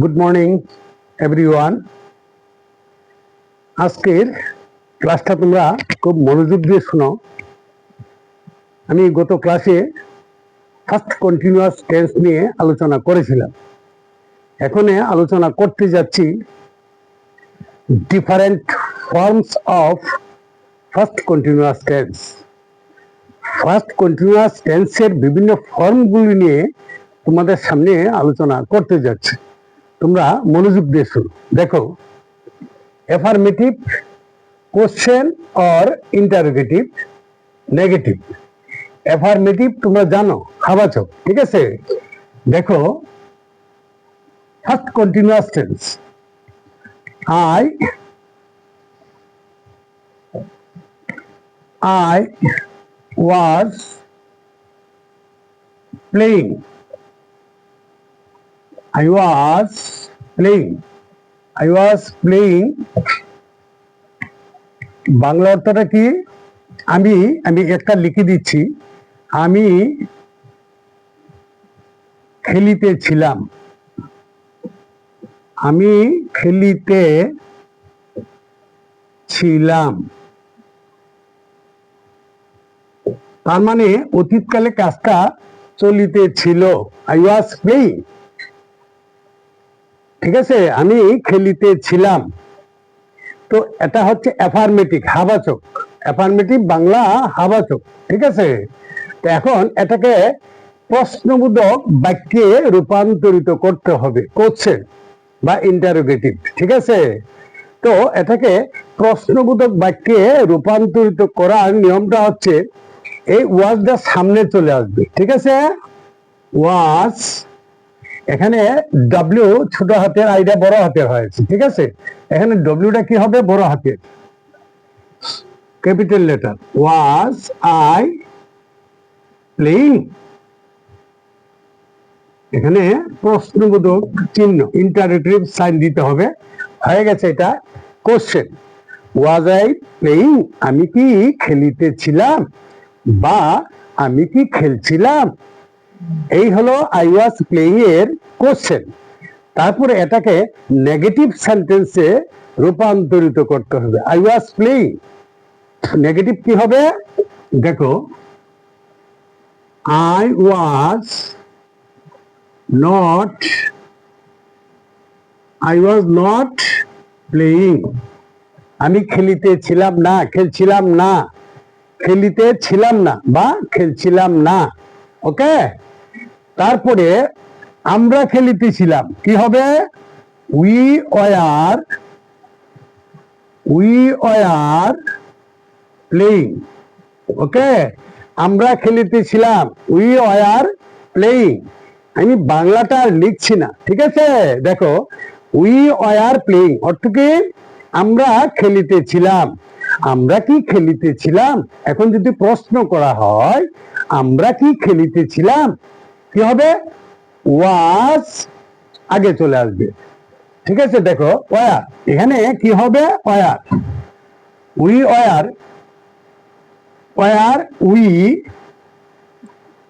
Good morning everyone. আজকের ক্লাসটা তোমরা খুব মনোযোগ দিয়ে শোনো। আমি গত ক্লাসে ফার্স্ট কন্টিনিউয়াস টেন্স নিয়ে আলোচনা করেছিলাম। এখন আলোচনা করতে যাচ্ছি different forms of first continuous tense. First continuous টেন্সের বিভিন্ন ফর্মগুলি নিয়ে তোমাদের সামনে আলোচনা করতে যাচ্ছি। তোমরা মনোযোগ দিয়ে শোনো। দেখো, affirmative, question or interrogative, negative. Affirmative তোমরা জানো, খাবাচক, ঠিক আছে। দেখো, first continuous tense, I was playing. I was playing. I was playing. Bangla অর্থটা কি? আমি একটা লিখে দিচ্ছি। আমি খেলিতেছিলাম। আমি খেলিতেছিলাম। তার মানে অতীতকালে কাজটা চলিতেছিল। I was playing, ঠিক আছে। আমি খেলিতেছিলাম। তো এটা হচ্ছে অ্যাফার্মেটিভ, হাবাচক। অ্যাফার্মেটিভ বাংলা হাবাচক, ঠিক আছে। তো এখন এটাকে প্রশ্নবোধক বাক্যে রূপান্তরিত করতে হবে, কোশ্চেন বা ইন্টারোগেটিভ, ঠিক আছে। তো এটাকে প্রশ্নবোধক বাক্যে রূপান্তরিত করার নিয়মটা হচ্ছে এই ওয়াজটা সামনে চলে আসবে, ঠিক আছে। ওয়াজ, এখানে ডব্লিউ ছোট হাতের, আইটা বড় হাতের হয়েছে, ঠিক আছে। এখানে ডব্লিউটা কি হবে? বড় হাতের, capital letter. Was I playing, এখানে প্রশ্নবোধক চিহ্ন, ইন্টারোগেটিভ সাইন দিতে হবে। হয়ে গেছে, এটা কোশ্চেন। ওয়াজ আই প্লেইং, আমি কি খেলিতেছিলাম বা আমি কি খেলছিলাম, এই হলো আই ওয়াজ প্লেইং এর কোশ্চেন। তারপরে এটাকে নেগেটিভ সেন্টেন্সে রূপান্তরিত করতে হবে। আই ওয়াজ প্লেইং, নেগেটিভ কি হবে? দেখো, আই ওয়াজ নট প্লেইং, আমি খেলিতেছিলাম না, খেলছিলাম না, খেলিতেছিলাম না বা খেলছিলাম না, ওকে। তারপরে আমরা খেলিতেছিলাম, কি হবে? উই ওয়ার প্লেইং, ওকে। আমরা খেলিতেছিলাম, উই ওয়ার প্লেইং। আমি বাংলাটা আর লিখছি না, ঠিক আছে। দেখো, উই ওয়ার প্লেইং অর্থ কি? আমরা খেলিতেছিলাম। আমরা কি খেলিতেছিলাম? এখন যদি প্রশ্ন করা হয় আমরা কি খেলিতেছিলাম, কি হবে? ওয়াজ আগে চলে আসবে, ঠিক আছে। দেখো, ওয়ার, এখানে কি হবে? Were, we were we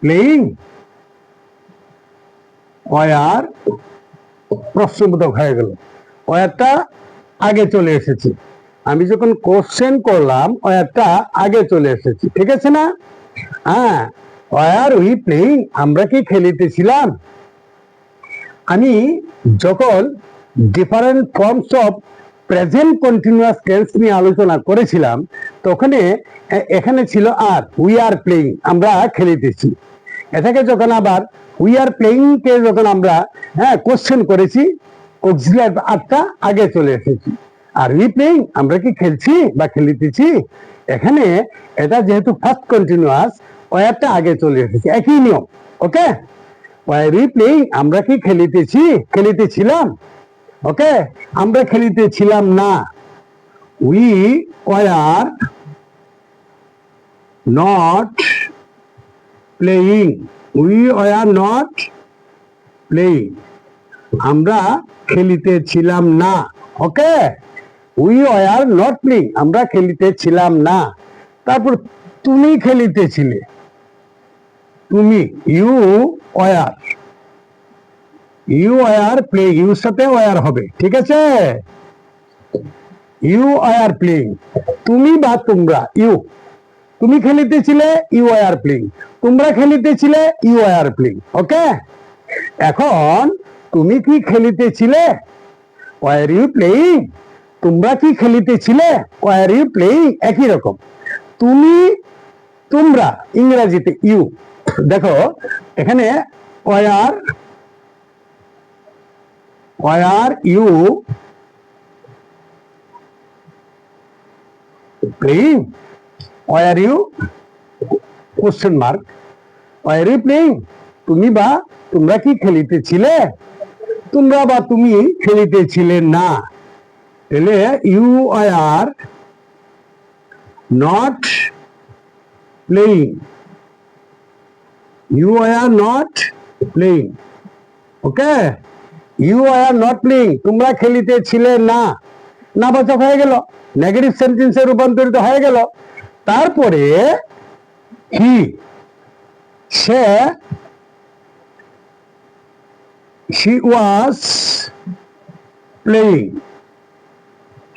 playing, were প্রশ্নবোধক হয়ে গেল। ওয়ারটা আগে চলে এসেছে। আমি যখন কোশ্চেন করলাম ওয়ারটা আগে চলে এসেছে, ঠিক আছে না? হ্যাঁ, ওয়ার উই প্লেইং, আমরা কি খেলিতেছিলাম। আমি যখন different forms of present continuous tense নিয়ে আলোচনা করেছিলাম তখন এখানে ছিল আর উই আর প্লেইং, আমরা খেলিতেছি। এটাকে যখন আবার উই আর প্লেইং কে যখন আমরা কোশ্চেন করেছি, অক্সিলারি আরটা আগে চলে এসেছি। আর উই প্লেইং, আমরা কি খেলছি বা খেলিতেছি, এখানে এটা যেহেতু ফার্স্ট কন্টিনিউয়াস, ওয়ারটা আগে চলে এসেছে, একই নিয়ম, ওকে। ওয়ার উই প্লেইং, আমরা কি খেলিতেছি, খেলিতেছিলাম, ওকে। আমরা খেলিতেছিলাম না, we were not playing, we were not playing, আমরা খেলিতেছিলাম না, okay. We were not playing, আমরা খেলিতেছিলাম না। তারপর তুমি খেলিতেছিলে, তুমি, you were, you are playing, ইউর সাথে ওয়ার হবে, ঠিক আছে? ইউ আর প্লেইং, তুমি বা তোমরা, ইউ তুমি খেলিতেছিলে, ইউ আর প্লেইং, তোমরা খেলিতেছিলে, ইউ আর প্লেইং। ওকে, এখন তুমি কি খেলিতেছিলে, ওয়ার ইউ প্লেইং, তোমরা কি খেলিতেছিলে, ওয়ার ইউ প্লেইং, একই রকম। তুমি, তোমরা, ইংরেজিতে ইউ। দেখো এখানে were, were you playing, were you question mark, were you playing, তুমি বা তোমরা কি খেলিতেছিলে, তোমরা বা তুমি খেলিতেছিলে না। তাহলে you are not playing, you are not playing. Okay, you are not playing, তোমরা খেলিতেছিলে না, না বাচক হয়ে গেল, নেগেটিভ সেন্টেন্সে রূপান্তরিত হয়ে গেল। তারপরে হি, সে, she was playing,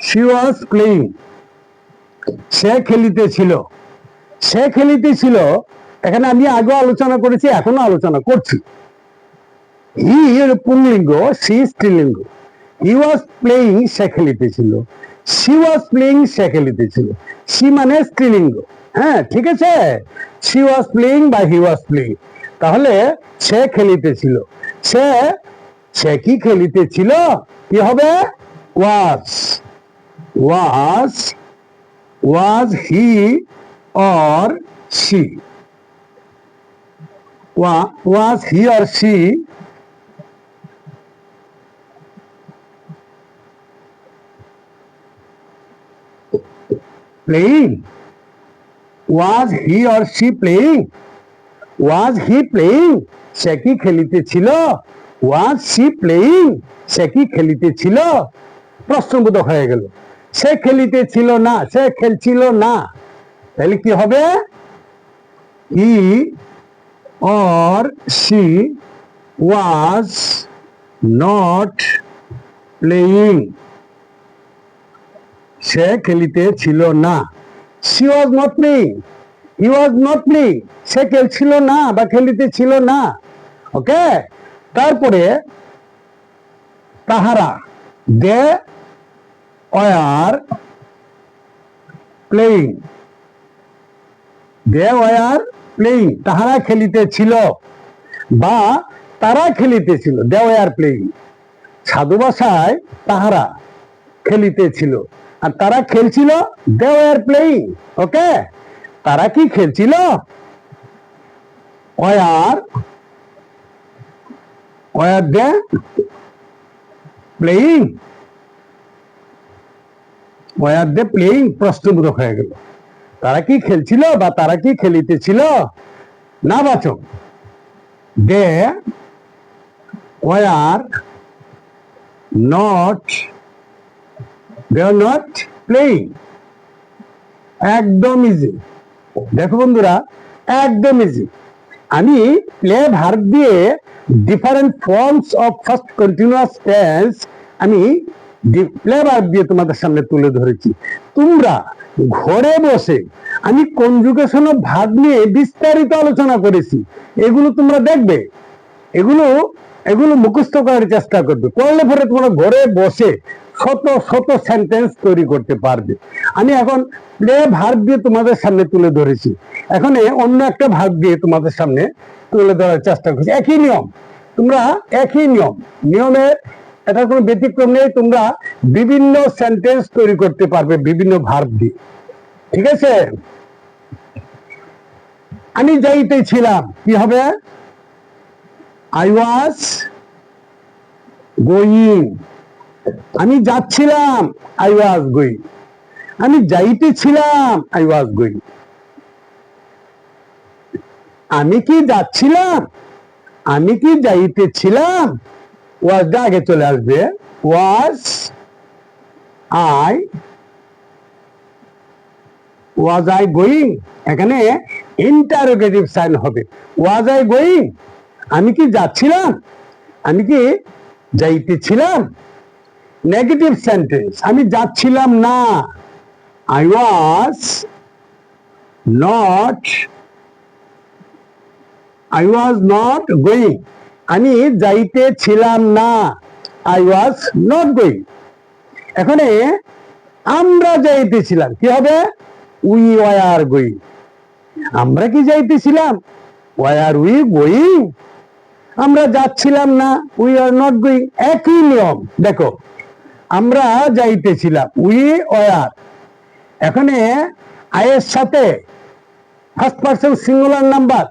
she was playing, সে খেলিতেছিল, সে খেলিতেছিল। এখানে আমি আগে আলোচনা করেছি, এখনো আলোচনা করছি। হি এর পুংলিঙ্গ, সি স্ত্রীলিঙ্গ। হি ওয়াজ প্লেইং, সে খেলিতেছিল। শি ওয়াজ প্লেইং, সে খেলিতেছিল। শি মানে স্ত্রীলিঙ্গ, হ্যাঁ ঠিক আছে। শি ওয়াজ প্লেইং বা হি ওয়াজ প্লেইং, তাহলে সে খেলিতেছিল। সে, সে কি খেলিতেছিল, কি হবে, was, was, was he or she, was he or she playing, was he or she playing, was he playing, সে কি খেলিতেছিল, was she playing, সে কি খেলিতেছিল, প্রশ্নবোধক হয়ে গেল। সে খেলিতেছিল না, সে খেলছিল না, তাহলে কি হবে, he or she was not playing, সে খেলিতেছিল না। she was not playing, he was not playing, সে খেলছিল না বা খেলিতেছিল না। ওকে, তারপরে তাহারা, they were playing, they were playing, তাহারা খেলিতেছিল বা তারা খেলিতেছিল, দে ওয়ার প্লেইং। সাধু ভাষায় তাহারা খেলিতেছিল আর তারা খেলছিল, দে ওয়ার প্লেইং। ওকে, তারা কি খেলছিল, were, were they playing, were they playing, প্রশ্নবোধক হয়ে গেল। তারা কি খেলছিল বা তারা কি খেলিতেছিল, না বাচক, they were not, they are not playing, একদম ইজি। দেখো বন্ধুরা, একদম ইজি। আমি প্লে ভার্ব দিয়ে different forms of first continuous tense আমি প্লে ভার্ব দিয়ে তোমাদের সামনে তুলে ধরেছি। তোমরা ঘরে বসে আমি কনজুগেশন অফ ভার্ব নিয়ে বিস্তারিত আলোচনা করেছি, এগুলো তোমরা দেখবে, এগুলো এগুলো মুখস্থ করার চেষ্টা করবে, করলে পরে তোমরা ঘরে বসে শত শত সেন্টেন্স তৈরি করতে পারবে। আমি এখন প্লে ভার্ব দিয়ে তোমাদের সামনে তুলে ধরেছি, এখন অন্য একটা ভার্ব দিয়ে তোমাদের সামনে তুলে ধরার চেষ্টা করছি। একই নিয়ম, তোমরা একই নিয়ম, নিয়মের এটা কোনো ব্যতিক্রম নেই। তোমরা বিভিন্ন সেন্টেন্স তৈরি করতে পারবে বিভিন্ন ভার্ব দিয়ে, ঠিক আছে। আমি যাইতেছিলাম, কি হবে, আই ওয়াজ গোয়িং। আমি যাচ্ছিলাম, আই ওয়াজ গোয়িং। আমি যাইতেছিলাম, আই ওয়াজ গোয়িং। আমি কি যাচ্ছিলাম, আমি কি যাইতেছিলাম, ওয়াজটা আগে চলে আসবে, was I, was I going, এখানে ইন্টারোগেটিভ সাইন হবে, ওয়াজ আই গোয়িং, আমি কি যাচ্ছিলাম, আমি কি যাইতেছিলাম? নেগেটিভ সেন্টেন্স, আমি যাচ্ছিলাম না। I was not, I was not going, আমি যাইতেছিলাম না। I was not going. এখানে আমরা যাইতেছিলাম, কি হবে? We were going. আমরা কি যাইতেছিলাম? War we going. আমরা যাচ্ছিলাম না, উই আর নট গোয়িং। একই নিয়ম, দেখো আমরা যাইতেছিলাম, উই ওয়ার। এখানে আয়ের সাথে ফার্স্ট পারসন সিঙ্গুলার নাম্বার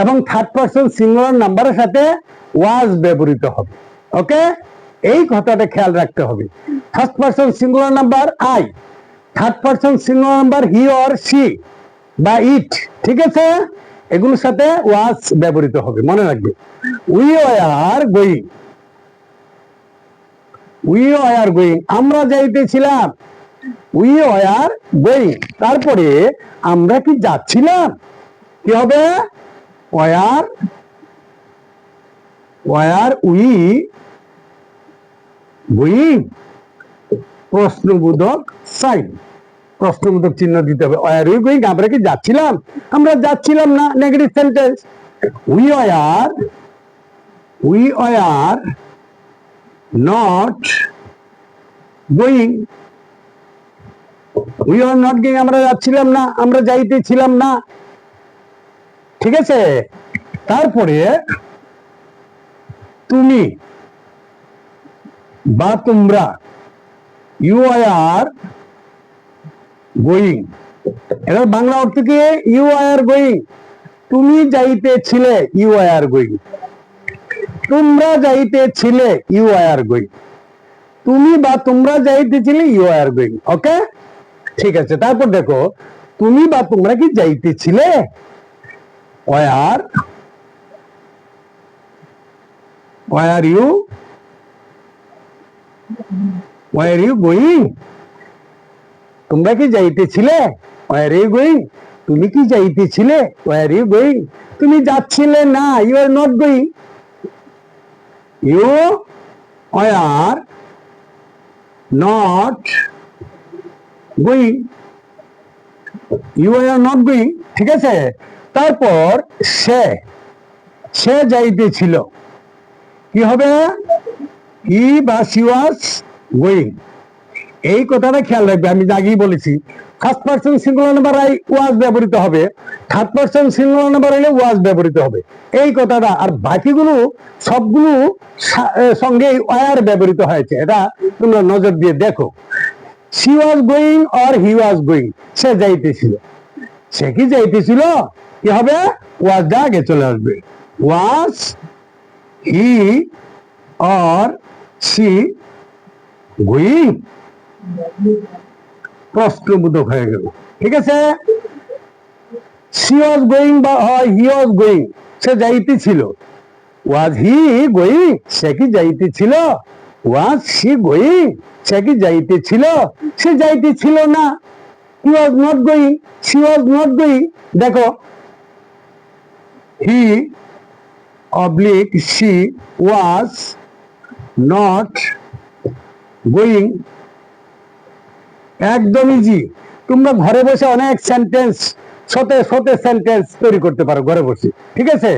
এবং থার্ড পারসন সিঙ্গুলার নাম্বারের সাথে ওয়াজ ব্যবহৃত হবে। ওকে, এই কথাটা খেয়াল রাখতে হবে। First person singular number I, third person singular number he or she বা ইট, ঠিক আছে? এগুলোর সাথে ওয়াজ ব্যবহৃত হবে, মনে রাখবে। We are going, we are going, আমরা যাইতেছিলাম, উই আর গোয়িং। তারপরে আমরা কি যাচ্ছিলাম? কি হবে? ওয়ার, ওয়ার উই গোয়িং, প্রশ্নবোধক সাইন, প্রশ্নবোধক চিহ্ন দিতে হবে। ওয়ার উই গোয়িং, আমরা কি যাচ্ছিলাম? আমরা যাচ্ছিলাম না, negative sentence. We are not going, we are not going, আমরা যাচ্ছিলাম না, আমরা যাইতেছিলাম না, ঠিক আছে? তারপরে তুমি বা তোমরা, ইউ আর গোয়িং, এর বাংলা অর্থ কি? ইউ আর গোয়িং, তুমি যাইতেছিলে, ইউ আর গোয়িং। তোমরা যাইতেছিলে, ইউ আর গোয়িং। তুমি বা তোমরা যাইতেছিলে, ইউ আর গোয়িং। ওকে, ঠিক আছে। তারপর দেখো, তুমি বা তোমরা কি যাইতেছিলে? Were, were you, were you going, তোমরা কি যাইতেছিলে? ওয়ার ইউ গোয়িং, তুমি কি যাইতেছিলে? ওয়ার ইউ গোয়িং, তুমি যাচ্ছিলে না, you are not going. You are not going, you are not going, ঠিক আছে? তারপর সে, সে যাইতেছিল, কি হবে? হি বা শি ওয়াজ গোয়িং। এই কথাটা খেয়াল রাখবে, আমি আগেই বলেছি। First person singular number I was ব্যবহৃত হবে, থার্ড পারসন সিঙ্গুলার নাম্বার হলে ওয়াজ ব্যবহৃত হবে, এই কথাটা। আর বাকিগুলো সবগুলো সঙ্গে ওয়ার ব্যবহৃত হয়েছে, এটা তোমরা নজর দিয়ে দেখো। She was going or he was going, সে যাইতেছিল। সে কি যাইতেছিল? কি হবে? ওয়াজটা আগে চলে আসবে। ওয়াজ হি অর সি গোয়িং, প্রশ্নবোধক হয়ে গেল, ঠিক আছে? শি ওয়াজ গোয়িং বা হি ওয়াজ গোয়িং, সে যাইতেছিল। ওয়াজ হি গোয়িং, সে কি যাইতেছিল? ওয়াজ শি গোয়িং, সে কি যাইতেছিল? সে যাইতেছিল না। He was not going, she was not going. দেখো, he oblique she was not going. একদম ইজি। তোমরা ঘরে বসে অনেক সেন্টেন্স, শতে শতে সেন্টেন্স তৈরি করতে পারো ঘরে বসে, ঠিক আছে?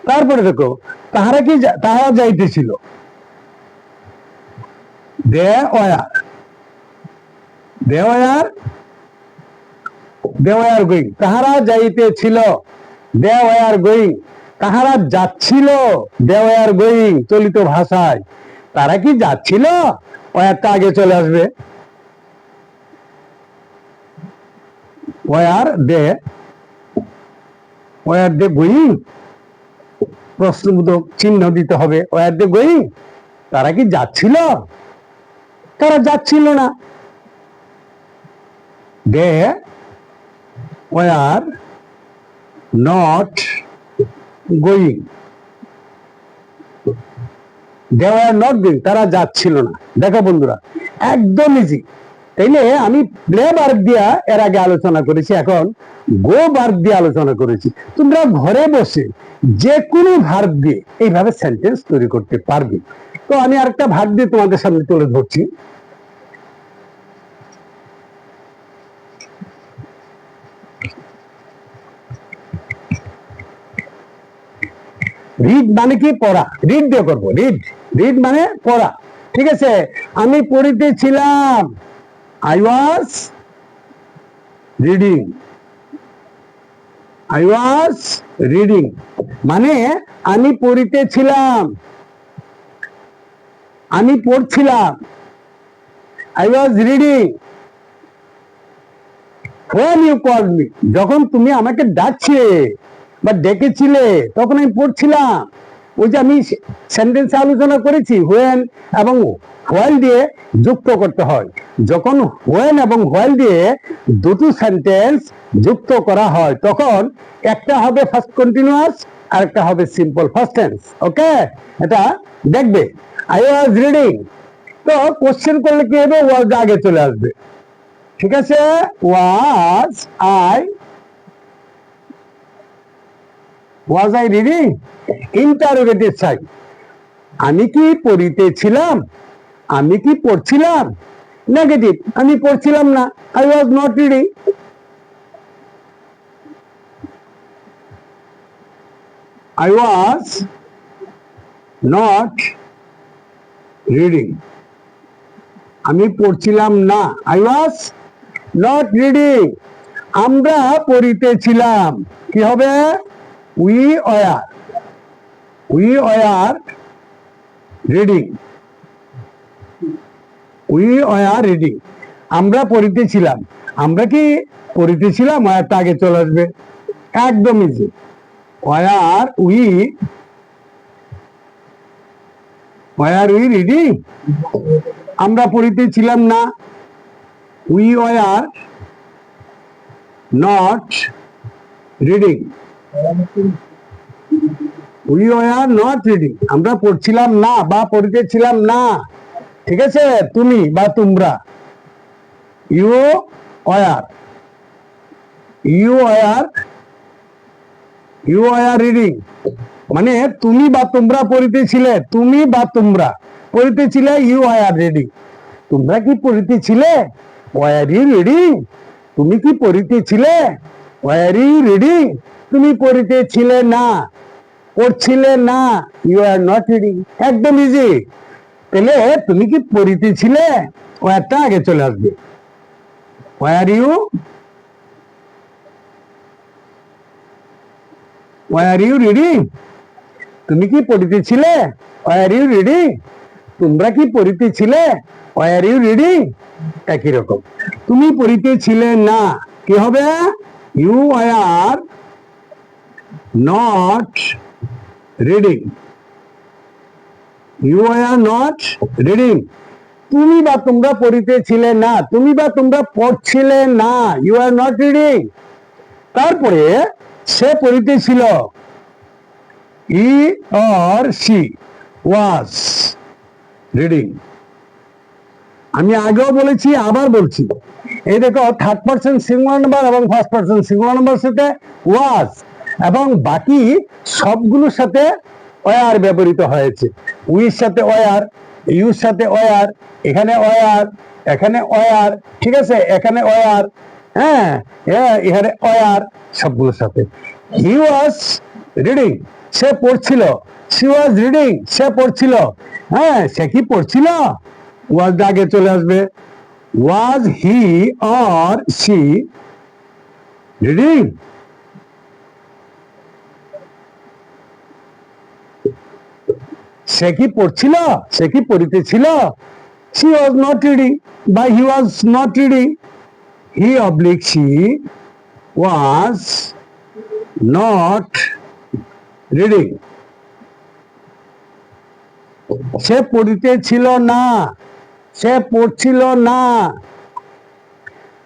তারপরে দেখো, তাহারা কি, তাহারা যাইতেছিল, they were, they were, they were going, তাহারা যাইতেছিল, দে ওয়ার গোয়িং। তাহারা যাচ্ছিল, দে ওয়ার গোয়িং, চলিত ভাষায়। তারা কি যাচ্ছিল? ওয়ারটা আগে চলে আসবে। Were they, were they going, প্রশ্নবোধক চিহ্ন দিতে হবে। ওয়ার দে গোয়িং, তারা কি যাচ্ছিল? তারা যাচ্ছিল না। They were not going, they were not going, তারা যাচ্ছিল না। দেখো বন্ধুরা, একদম ইজি। তাইলে আমি প্লে ভার্ব দিয়া এর আগে আলোচনা করেছি, এখন গো ভার্ব দিয়ে আলোচনা করেছি। তোমরা ঘরে বসে যে কোনো ভার্ব দিয়ে এইভাবে সেন্টেন্স তৈরি করতে পারবে। তো আমি আরেকটা ভার্ব দিয়ে তোমাদের সামনে তুলে ধরছি। রিড মানে কি? পড়া। রিড দিয়ে করবো, রিড। রিড মানে পড়া, ঠিক আছে। আমি পড়িতেছিলাম, I was reading. I was reading মানে আমি পড়িতেছিলাম, আমি পড়ছিলাম। I was reading when you called me, যখন তুমি আমাকে ডাকছিলে বা ডেকেছিলে তখন আমি পড়ছিলাম। ওই যে আমি সেন্টেন্সে আলোচনা করেছি, when এবং while দিয়ে যুক্ত করতে হয়। যখন when এবং while দিয়ে দুটো সেন্টেন্স যুক্ত করা হয় তখন একটা হবে ফার্স্ট কন্টিনিউয়াস আর একটা হবে সিম্পল ফার্স্ট টেন্স। ওকে, এটা দেখবে। আই ওয়াজ রিডিং, তো কোশ্চেন করলে কি হবে? ওয়াজ আগে চলে আসবে, ঠিক আছে। Was I reading? Interrogative sign, আমি কি পড়িতেছিলাম, আমি কি পড়ছিলাম? নেগেটিভ, আমি পড়ছিলাম না, I was not reading. I was not reading, আমি পড়ছিলাম না, আই ওয়াজ নট রিডিং। আমরা পড়িতেছিলাম, কি হবে? We were reading. We were reading, আমরা পড়িতেছিলাম। আমরা কি পড়িতেছিলাম? ওয়ারটা আগে চলে আসবে, একদম ইজি। War we reading? আমরা পড়িতেছিলাম না, we were not reading. We were not reading, আমরা পড়ছিলাম না বা পড়িতেছিলাম না, ঠিক আছে। তুমি বা তোমরা, ইউ ওয়ার রিডিং মানে তুমি বা তোমরা পড়িতেছিলে, তুমি বা তোমরা পড়িতেছিলে, ইউ ওয়ার রিডিং। তোমরা কি পড়িতেছিলে? War you reading? তুমি কি পড়িতেছিলে? War you reading? তুমি পড়িতেছিলে না, পড়ছিলে না, ইউ আর নট রিডিং। একদম ইজি। তাহলে তুমি কি পড়িতেছিলে? ওয়ারটা আগে চলে আসবে। Were you reading? তুমি কি পড়িতেছিলে? War you reading? তোমরা কি পড়িতেছিলে? War you reading? একই রকম। তুমি পড়িতেছিলে না, কি হবে? You are not reading. You are not reading. তুমি বা তোমরা পড়িতেছিলে না, তুমি বা তোমরা পড়ছিলে না, ইউ আর নট রিডিং। তারপরে সে পড়িতেছিল, ই অর সি ওয়াজ রিডিং। আমি আগেও বলেছি, আবার বলছি, এই দেখো থার্ড পারসন সিঙ্গুলার নাম্বার এবং ফার্স্ট পারসন সিঙ্গুলার নাম্বার সাথে ওয়াজ এবং বাকি সবগুলোর সাথে ওয়ার ব্যবহৃত হয়েছে। উইর সাথে ওয়ার, ইউর সাথে ওয়ার, এখানে ওয়ার, এখানে ওয়ার, ঠিক আছে, এখানে ওয়ার, হ্যাঁ, এখানে ওয়ার, সবগুলোর সাথে। হি ওয়াজ রিডিং, সে পড়ছিল। শি ওয়াজ রিডিং, সে পড়ছিল। হ্যাঁ, সে কি পড়ছিল? ওয়াজ আগে চলে আসবে। ওয়াজ হি অর সি রিডিং? সে কি পড়ছিল? সে কি পড়িতেছিল? she was not reading বা he was not reading. he oblique she was not reading. সে পড়িতেছিল না, সে পড়ছিল না।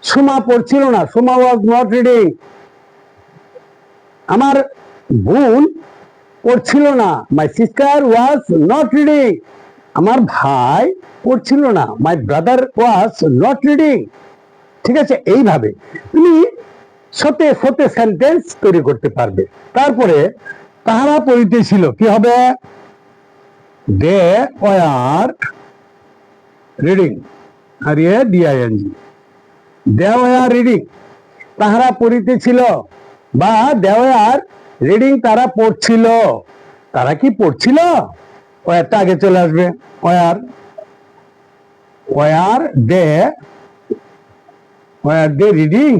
সুমা পড়ছিল না, সুমা ওয়াজ নট রিডিং। আমার বোন পড়ছিল না, my sister was not reading. আমার ভাই পড়ছিল না, my brother was not reading. ঠিক আছে, এইভাবে তুমি সতে সতে সেন্টেন্স তৈরি করতে পারবে। তারপরে তাহারা পড়িতেছিল, কি হবে? They were reading, R E D I N G, they were reading, তাহারা পড়িতেছিল, বা দে ওয়ার রিডিং, তারা পড়ছিল। তারা কি পড়ছিল? ওয়ারটা আগে চলে আসবে, war, were they, were they reading,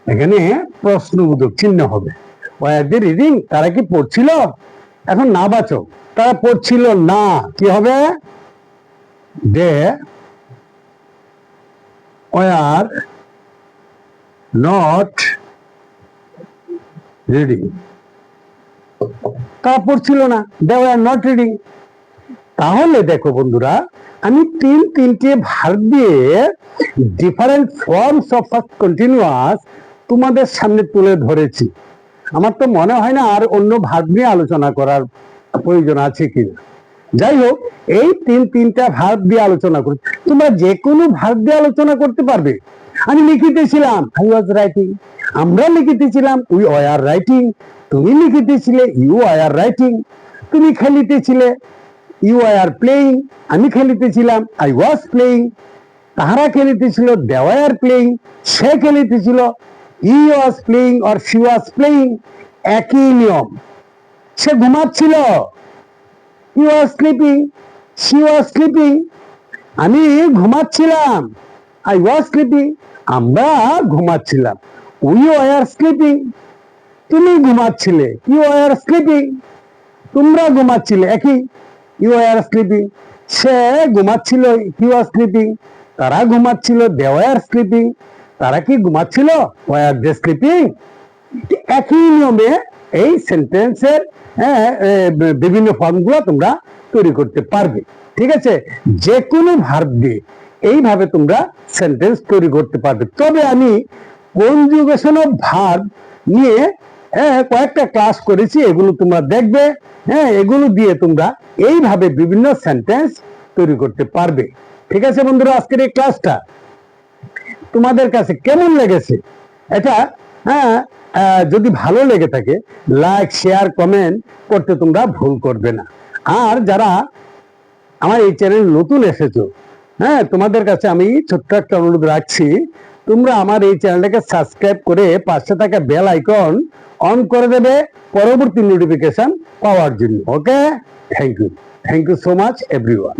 এখানে প্রশ্নবোধক চিহ্ন হবে। ওয়ার দে রিডিং, তারা কি পড়ছিল? এখন না বাচক, তারা পড়ছিল না, কি হবে? দে ওয়ার নট রিডিং, তারা পড়ছিল না, দে ওয়ার নট রিডিং। তাহলে দেখো বন্ধুরা, আমি তিনটে ভার্ব দিয়ে different forms of first continuous তোমাদের সামনে তুলে ধরেছি। আমার তো মনে হয় না আর অন্য ভার্ব নিয়ে আলোচনা করার প্রয়োজন আছে কিনা। যাই হোক, এই তিনটা ভার্ব দিয়ে আলোচনা করি, তোমরা যে কোনো ভার্ব দিয়ে আলোচনা করতে পারবে। আমি লিখিতেছিলাম, আই ওয়াজ রাইটিং, আমরা লিখিতেছিলাম, উই ওয়ার রাইটিং, তুমি লিখিতেছিলে, ইউ ওয়ার রাইটিং, তুমি খেলিতেছিলে, ইউ ওয়ার প্লেইং, আমি খেলিতেছিলাম, আই ওয়াজ প্লেইং, তাহারা খেলিতেছিল, দে ওয়ার প্লেইং, সে খেলিতেছিল, he was playing or she was playing. একই নিয়ম। সে ঘুমাচ্ছিল, he was sleeping, she was sleeping, আমি ঘুমাচ্ছিলাম, আই ওয়াজ স্লিপিং, আমরা ঘুমাচ্ছিলাম, উই ওয়ার স্লিপিং, তুমি ঘুমাচ্ছিলে, ইউ ওয়ার স্লিপিং, তোমরা ঘুমাচ্ছিলে, একই, ইউ ওয়ার স্লিপিং, সে ঘুমাচ্ছিল, হি ওয়াজ স্লিপিং, তারা ঘুমাচ্ছিল, দে ওয়ার স্লিপিং, তারা কি ঘুমাচ্ছিল, ওয়ার দে স্লিপিং। একই নিয়মে এই সেন্টেন্সের বিভিন্ন ফর্মগুলো তোমরা তৈরি করতে পারবে। ঠিক আছে, যে কোনো ভার্ব দিয়ে এইভাবে তোমরা সেন্টেন্স তৈরি করতে পারবে। তবে আমি কনজুগেশন অফ ভার্ব নিয়ে কয়েকটা ক্লাস করেছি, এগুলো তোমরা দেখবে। এগুলো দিয়ে তোমরা এইভাবে বিভিন্ন সেন্টেন্স তৈরি করতে পারবে। ঠিক আছে বন্ধুরা, আজকের এই ক্লাসটা তোমাদের কাছে কেমন লেগেছে? এটা যদি ভালো লেগে থাকে, লাইক, শেয়ার, কমেন্ট করতে তোমরা ভুল করবে না। আর যারা আমার এই চ্যানেল নতুন এসেছো, তোমাদের কাছে আমি ছোট্ট একটা অনুরোধ রাখছি, তোমরা আমার এই চ্যানেলটাকে সাবস্ক্রাইব করে পাশে থাকা বেল আইকন অন করে দেবে পরবর্তী নোটিফিকেশন পাওয়ার জন্য। Okay, thank you so much everyone.